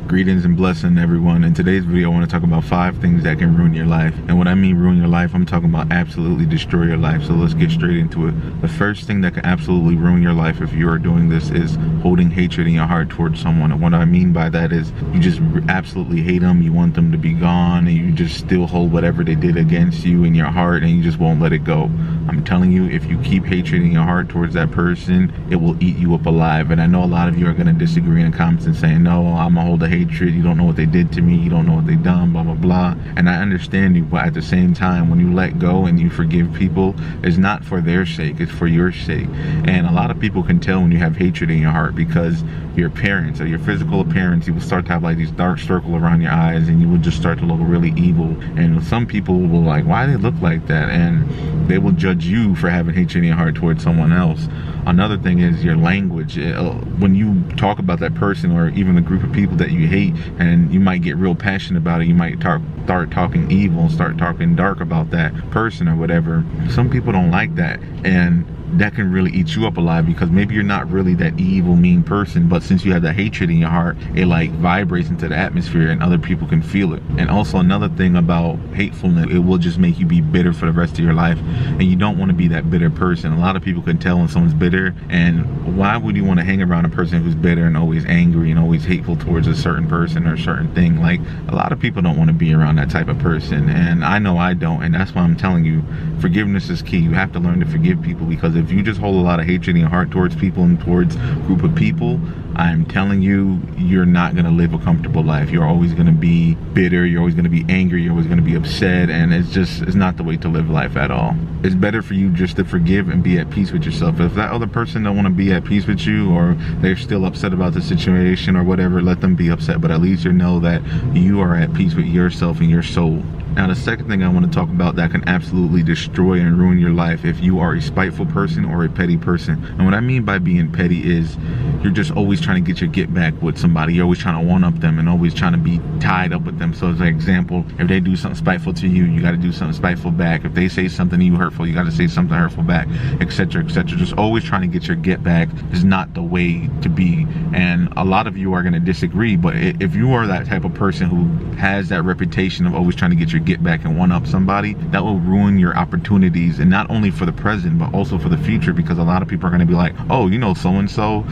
Greetings and blessing, everyone. In today's video, I want to talk about 5 things that can ruin your life. And when I mean ruin your life, I'm talking about absolutely destroy your life. So let's get straight into it. The first thing that can absolutely ruin your life if you are doing this is holding hatred in your heart towards someone. And what I mean by that is you just absolutely hate them, you want them to be gone, and you just still hold whatever they did against you in your heart, and you just won't let it go. I'm telling you, if you keep hatred in your heart towards that person, it will eat you up alive. And I know a lot of you are going to disagree in the comments and saying, no, I'm gonna hold the hatred, you don't know what they did to me, you don't know what they done, blah blah blah. And I understand you, but at the same time, when you let go and you forgive people, it's not for their sake, it's for your sake. And a lot of people can tell when you have hatred in your heart, because your appearance or your physical appearance, you will start to have like these dark circles around your eyes, and you will just start to look really evil. And some people will like, why do they look like that? And they will judge you for having hatred in your heart towards someone else. Another thing is your language. When you talk about that person or even the group of people that you hate, and you might get real passionate about it, you might start talking evil and start talking dark about that person or whatever. Some people don't like that, and that can really eat you up alive, because maybe you're not really that evil, mean person, but since you have that hatred in your heart, it like vibrates into the atmosphere and other people can feel it. And also another thing about hatefulness, it will just make you be bitter for the rest of your life, and you don't want to be that bitter person. A lot of people can tell when someone's bitter, and why would you want to hang around a person who's bitter and always angry and always hateful towards a certain person or a certain thing? Like, a lot of people don't want to be around that type of person, and I know I don't, and that's why I'm telling you, forgiveness is key. You have to learn to forgive people, because if you just hold a lot of hatred in your heart towards people and towards a group of people, I'm telling you, you're not going to live a comfortable life. You're always going to be bitter, you're always going to be angry, you're always going to be upset, and it's not the way to live life at all. It's better for you just to forgive and be at peace with yourself. If that other person don't want to be at peace with you, or they're still upset about the situation or whatever, let them be upset, but at least you know that you are at peace with yourself and your soul. Now, the second thing I want to talk about that can absolutely destroy and ruin your life if you are a spiteful person or a petty person. And what I mean by being petty is you're just always trying to get your get back with somebody. You're always trying to one up them and always trying to be tied up with them. So as an example, if they do something spiteful to you, you got to do something spiteful back. If they say something to you hurtful, you got to say something hurtful back, etc., etc. Just always trying to get your get back is not the way to be. And a lot of you are going to disagree, but if you are that type of person who has that reputation of always trying to get your get back and one up somebody, that will ruin your opportunities, and not only for the present but also for the future, because a lot of people are going to be like, oh, you know, so and so,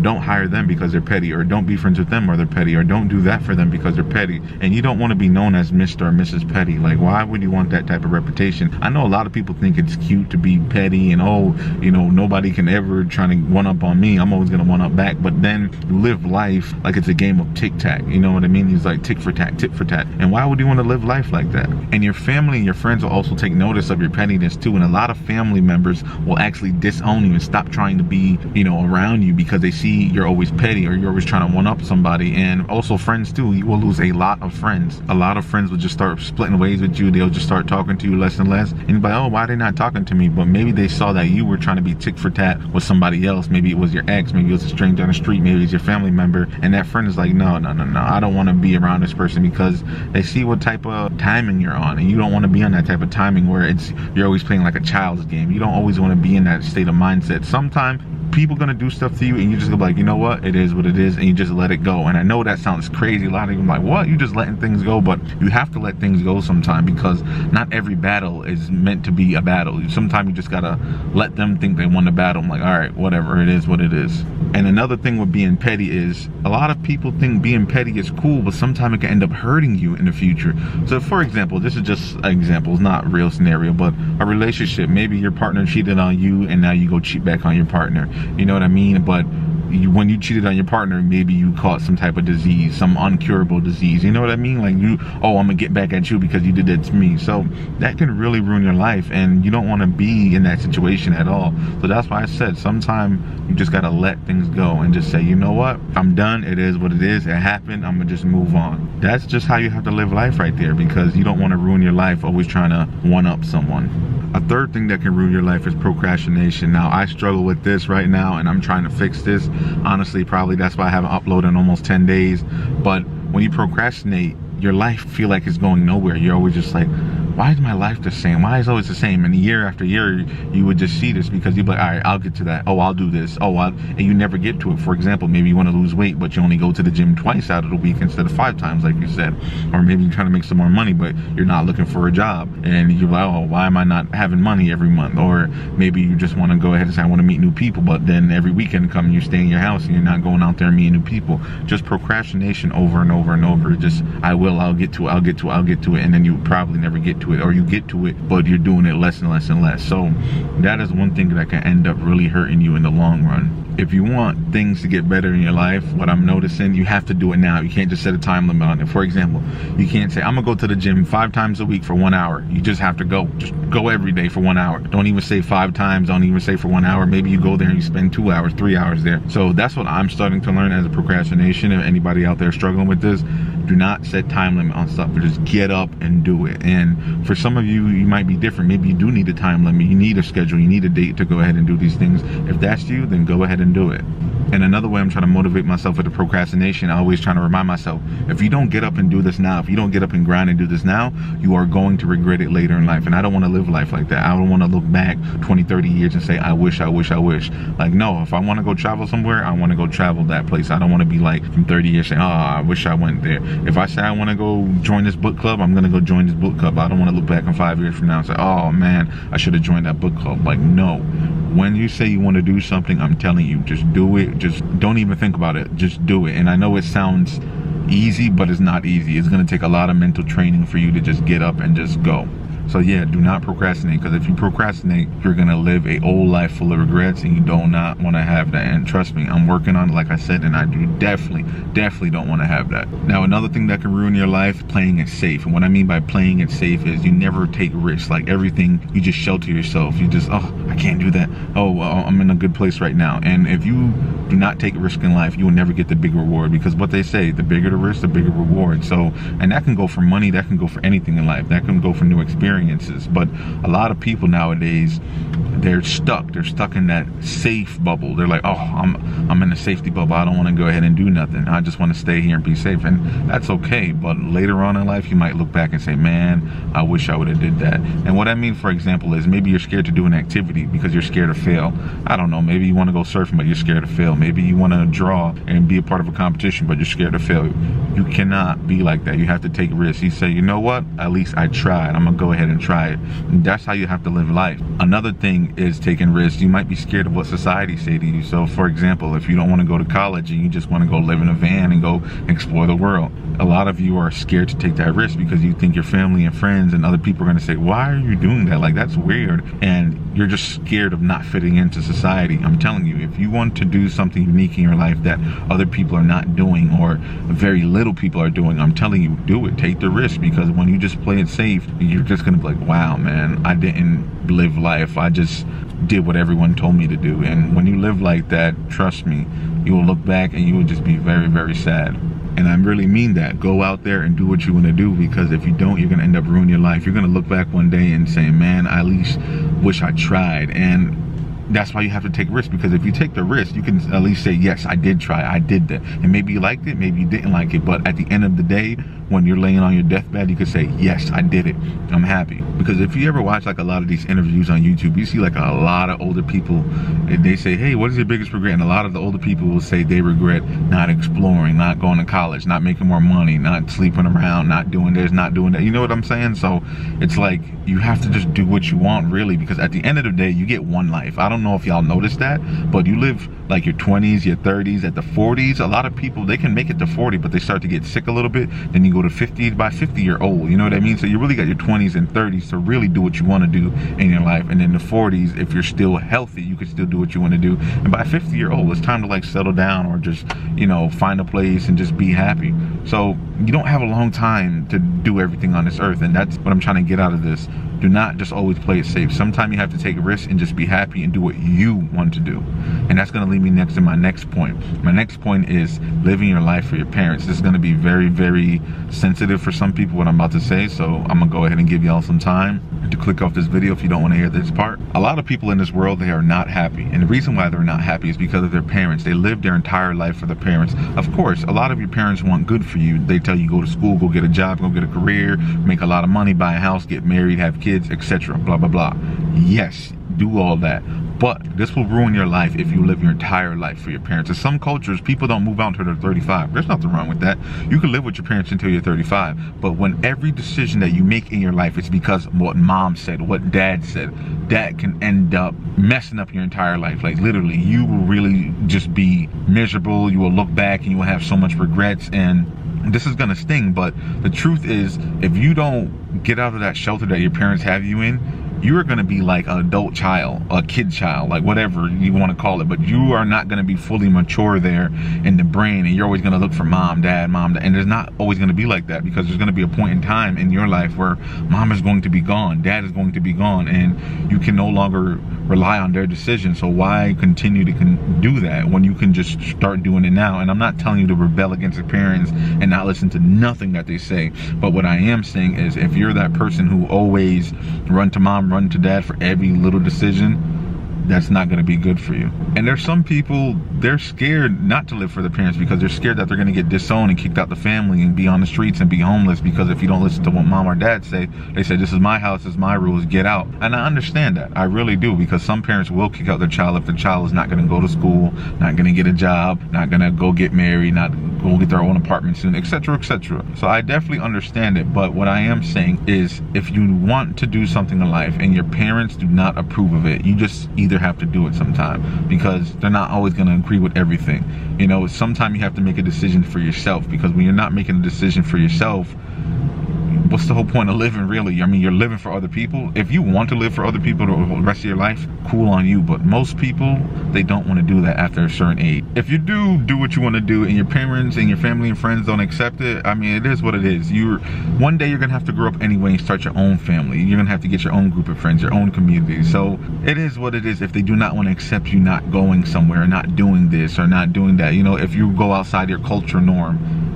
don't hire them because they're petty, or don't be friends with them or they're petty, or don't do that for them because they're petty. And you don't want to be known as Mr. or Mrs. Petty. Like, why would you want that type of reputation? I know a lot of people think it's cute to be petty, and oh, you know, nobody can ever try to one up on me, I'm always going to one up back. But then you live life like it's a game of tic-tac, you know what I mean? It's like tick for tat, tit for tat. And why would you want to live life like that? And your family and your friends will also take notice of your pettiness too, and a lot of family members will actually disown you and stop trying to be, you know, around you, because they see you're always petty or you're always trying to one up somebody. And also friends too, you will lose a lot of friends. A lot of friends will just start splitting ways with you. They'll just start talking to you less and less, and you're like, oh, why are they not talking to me? But maybe they saw that you were trying to be tick for tat with somebody else. Maybe it was your ex, maybe it was a stranger on the street, maybe it's your family member, and that friend is like, no, I don't want to be around this person, because they see what type of timing you're on, and you don't want to be on that type of timing where you're always playing like a child's game. You don't always want to be in that state of mindset. Sometimes people gonna do stuff to you, and you just go like, you know what, it is what it is, and you just let it go. And I know that sounds crazy. A lot of you are like, what, you just letting things go? But you have to let things go sometime, because not every battle is meant to be a battle. Sometimes you just gotta let them think they won the battle. I'm like, all right, whatever, it is what it is. And another thing with being petty is a lot of people think being petty is cool, but sometimes it can end up hurting you in the future. So for example, this is just an example, it's not a real scenario, but a relationship, maybe your partner cheated on you and now you go cheat back on your partner. You know what I mean? But when you cheated on your partner, maybe you caught some type of disease, some uncurable disease. You know what I mean? Like, oh, I'm gonna get back at you because you did that to me. So that can really ruin your life, and you don't want to be in that situation at all. So that's why I said sometimes you just gotta let things go and just say, you know what, I'm done. It is what it is. It happened. I'm gonna just move on. That's just how you have to live life right there, because you don't want to ruin your life always trying to one up someone. A third thing that can ruin your life is procrastination. Now, I struggle with this right now, and I'm trying to fix this. Honestly, probably that's why I haven't uploaded in almost 10 days. But when you procrastinate, your life feel like it's going nowhere. You're always just like, why is my life the same? Why is it always the same? And year after year, you would just see this because you'd be like, all right, I'll get to that. Oh, I'll do this. Oh, and you never get to it. For example, maybe you want to lose weight, but you only go to the gym twice out of the week instead of 5 times, like you said. Or maybe you're trying to make some more money, but you're not looking for a job. And you're like, oh, why am I not having money every month? Or maybe you just want to go ahead and say, I want to meet new people, but then every weekend come, you stay in your house and you're not going out there and meeting new people. Just procrastination over and over and over. Just, I'll get to it. And then you probably never get to it, or you get to it, but you're doing it less and less and less. So that is one thing that can end up really hurting you in the long run. If you want things to get better in your life, what I'm noticing, you have to do it now. You can't just set a time limit on it. For example, you can't say, I'm gonna go to the gym 5 times a week for 1 hour. You just have to go. Just go every day for 1 hour. Don't even say 5 times. Don't even say for 1 hour. Maybe you go there and you spend 2 hours, 3 hours there. So that's what I'm starting to learn as a procrastination. If anybody out there struggling with this, do not set time limit on stuff, but just get up and do it. And for some of you, you might be different. Maybe you do need a time limit. You need a schedule. You need a date to go ahead and do these things. If that's you, then go ahead and do it. And another way I'm trying to motivate myself with the procrastination, I always trying to remind myself, if you don't get up and do this now, if you don't get up and grind and do this now, you are going to regret it later in life. And I don't want to live life like that. I don't want to look back 20, 30 years and say, I wish. Like, no, if I want to go travel somewhere, I want to go travel that place. I don't want to be like from 30 years saying, oh, I wish I went there. If I say I want to go join this book club, I'm going to go join this book club. I don't want to look back in 5 years from now and say, oh man, I should have joined that book club. Like, no. When you say you want to do something, I'm telling you, just do it. Just don't even think about it. Just do it. And I know it sounds easy, but it's not easy. It's going to take a lot of mental training for you to just get up and just go. So yeah, do not procrastinate, because if you procrastinate, you're gonna live a old life full of regrets, and you do not want to have that. And trust me, I'm working on it, like I said, and I do definitely don't want to have that. Now, another thing that can ruin your life, playing it safe. And what I mean by playing it safe is you never take risks. Like everything, you just shelter yourself. You just, oh, I can't do that. Oh, well, I'm in a good place right now. And if you do not take a risk in life, you will never get the big reward, because what they say, the bigger the risk, the bigger reward. So, and that can go for money, that can go for anything in life, that can go for new experiences. But a lot of people nowadays, they're stuck in that safe bubble. They're like, oh, I'm in a safety bubble. I don't want to go ahead and do nothing. I just want to stay here and be safe. And that's okay. But later on in life, you might look back and say, man, I wish I would have did that. And what I mean, for example, is maybe you're scared to do an activity because you're scared to fail. I don't know. Maybe you want to go surfing, but you're scared to fail. Maybe you want to draw and be a part of a competition, but you're scared to fail. You cannot be like that. You have to take risks. You say, you know what? At least I tried. I'm going to go ahead and try it. And that's how you have to live life. Another thing is taking risks. You might be scared of what society say to you. So for example, if you don't want to go to college and you just want to go live in a van and go explore the world, a lot of you are scared to take that risk because you think your family and friends and other people are going to say, why are you doing that? Like, that's weird. And you're just scared of not fitting into society. I'm telling you, if you want to do something unique in your life that other people are not doing, or very little people are doing, I'm telling you, do it. Take the risk, because when you just play it safe, you're just going to be like, wow, man, I didn't live life. I just did what everyone told me to do. And when you live like that, trust me, you will look back and you will just be very, very sad. And I really mean that. Go out there and do what you want to do, because if you don't, you're going to end up ruining your life. You're going to look back one day and say, man, I at least wish I tried. And that's why you have to take risks, because if you take the risk, you can at least say, yes, I did try, I did that. And maybe you liked it, maybe you didn't like it, but at the end of the day, when you're laying on your deathbed, you could say, yes, I did it, I'm happy. Because if you ever watch like a lot of these interviews on YouTube, you see like a lot of older people, and they say, hey, what is your biggest regret? And a lot of the older people will say they regret not exploring, not going to college, not making more money, not sleeping around, not doing this, not doing that. You know what I'm saying? So it's like, you have to just do what you want, really, because at the end of the day, you get one life. I don't know if y'all noticed that, but you live like your 20s, your 30s, at the 40s, a lot of people, they can make it to 40, but they start to get sick a little bit. Then you go to 50. By 50, you're old. You know what I mean? So you really got your 20s and 30s to really do what you want to do in your life. And then the 40s, if you're still healthy, you can still do what you want to do. And by 50, you're old. It's time to like settle down, or just, you know, find a place and just be happy. So you don't have a long time to do everything on this earth. And that's what I'm trying to get out of this. Do not just always play it safe. Sometimes you have to take risks and just be happy and do what you want to do. And that's going to lead me next to my next point. My next point is living your life for your parents. This is going to be very, very sensitive for some people, what I'm about to say. So I'm going to go ahead and give y'all some time to click off this video if you don't want to hear this part. A lot of people in this world, they are not happy. And the reason why they're not happy is because of their parents. They live their entire life for their parents. Of course, a lot of your parents want good for you. They tell you go to school, go get a job, go get a career, make a lot of money, buy a house, get married, have kids, etc. Blah, blah, blah. Yes, do all that. But this will ruin your life if you live your entire life for your parents. In some cultures, people don't move out until they're 35. There's nothing wrong with that. You can live with your parents until you're 35. But when every decision that you make in your life is because of what mom said, what dad said, that can end up messing up your entire life. Like literally, you will really just be miserable. You will look back and you will have so much regrets. And this is gonna sting, but the truth is, if you don't get out of that shelter that your parents have you in, you are going to be like an adult child, a kid child, like whatever you want to call it, but you are not going to be fully mature there in the brain, and you're always going to look for mom, dad, and there's not always going to be like that, because there's going to be a point in time in your life where mom is going to be gone, dad is going to be gone, and you can no longer rely on their decisions. So why continue to do that when you can just start doing it now? And I'm not telling you to rebel against your parents and not listen to nothing that they say, but what I am saying is, if you're that person who always run to mom, run to dad for every little decision, that's not going to be good for you. And there's some people, they're scared not to live for their parents because they're scared that they're going to get disowned and kicked out the family and be on the streets and be homeless, because if you don't listen to what mom or dad say, they say, this is my house, this is my rules, get out. And I understand that. I really do, because some parents will kick out their child if the child is not going to go to school, not going to get a job, not going to go get married, not go get their own apartment soon, etc., etc. So I definitely understand it, but what I am saying is, if you want to do something in life and your parents do not approve of it, you just either have to do it sometime, because they're not always going to agree with everything. You know, sometimes you have to make a decision for yourself, because when you're not making a decision for yourself, what's the whole point of living, really? I mean, you're living for other people. If you want to live for other people the rest of your life, cool on you, but most people, they don't want to do that after a certain age. If you do what you want to do, and your parents and your family and friends don't accept it, I mean, it is what it is. One day you're gonna have to grow up anyway and start your own family. You're gonna have to get your own group of friends, your own community. So it is what it is. If they do not want to accept you not going somewhere, not doing this or not doing that, you know, if you go outside your cultural norm,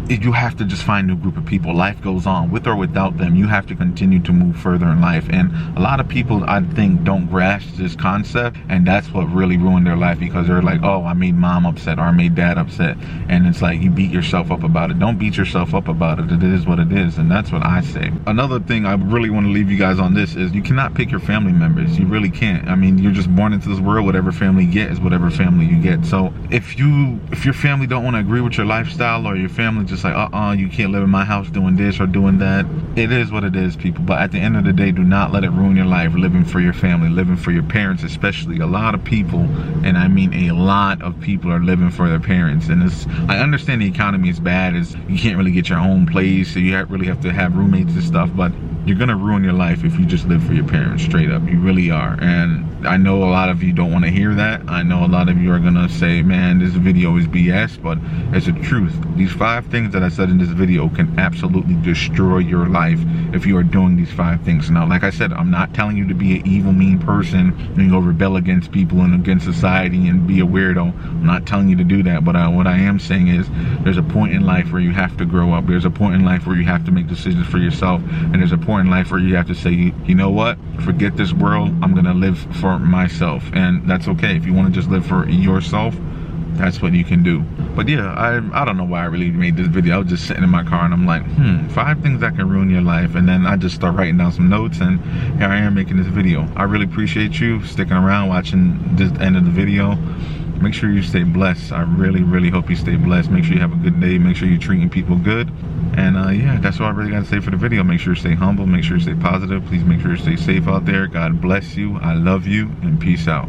you have to just find a new group of people. Life goes on. With or without them, you have to continue to move further in life. And a lot of people, I think, don't grasp this concept, and that's what really ruined their life, because they're like, oh, I made mom upset, or I made dad upset, and it's like you beat yourself up about it. Don't beat yourself up about it. It is what it is, and that's what I say. Another thing I really want to leave you guys on this is, you cannot pick your family members. You really can't. I mean, you're just born into this world. Whatever family you get is whatever family you get. So if your family don't want to agree with your lifestyle, or your family just like, you can't live in my house doing this or doing that, it is what it is, people. But at the end of the day, do not let it ruin your life living for your family, living for your parents. Especially a lot of people, and I mean a lot of people, are living for their parents. And I understand the economy is bad, is you can't really get your own place, so you really have to have roommates and stuff, but you're gonna ruin your life if you just live for your parents, straight up. You really are. And I know a lot of you don't want to hear that. I know a lot of you are gonna say, man, this video is BS, but it's the truth. These 5 things that I said in this video can absolutely destroy your life if you are doing these 5 things. Now, like I said, I'm not telling you to be an evil, mean person and go rebel against people and against society and be a weirdo. I'm not telling you to do that, but what I am saying is, there's a point in life where you have to grow up. There's a point in life where you have to make decisions for yourself, and there's a point in life where you have to say, you know what, forget this world, I'm gonna live for myself. And that's okay. If you want to just live for yourself, that's what you can do. But yeah, I don't know why I really made this video. I was just sitting in my car and I'm like, 5 things that can ruin your life. And then I just start writing down some notes, and here I am making this video. I really appreciate you sticking around, watching this end of the video. Make sure you stay blessed. I really, really hope you stay blessed. Make sure you have a good day. Make sure you're treating people good. And yeah, that's what I really got to say for the video. Make sure you stay humble. Make sure you stay positive. Please make sure you stay safe out there. God bless you. I love you, and peace out.